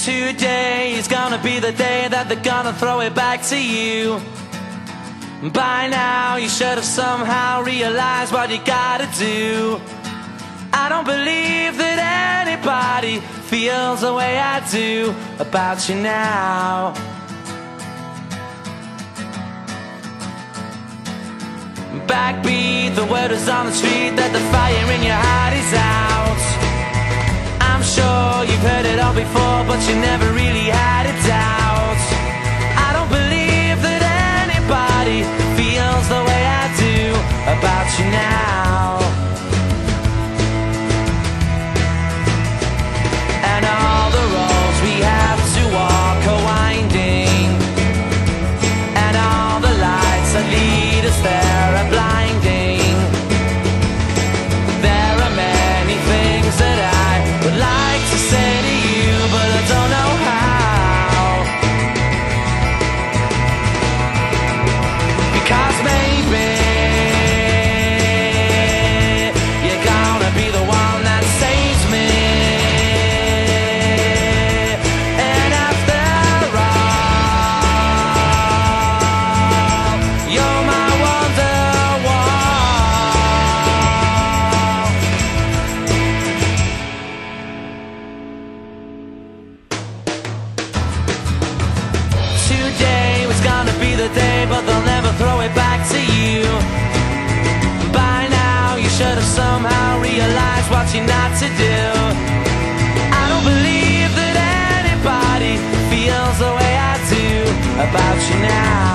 Today is gonna be the day that they're gonna throw it back to you. By now you should have somehow realized what you gotta do. I don't believe that anybody feels the way I do about you now. Backbeat, the word is on the street that the fire in your heart is out. I'm sure you've heard it all before, but you never really had a doubt. I don't believe that anybody feels the way I do about you now. And all the roads we have to walk are winding, and all the lights that lead us there are blinding. There are many things that I would like to say to you, but I don't know how. Because maybe you're gonna be the one that saves me. And after all, you're my Wonderwall. Today was gonna be the day, but they'll never throw it back to you. By now you should have somehow realized what you're not to do. I don't believe that anybody feels the way I do about you now.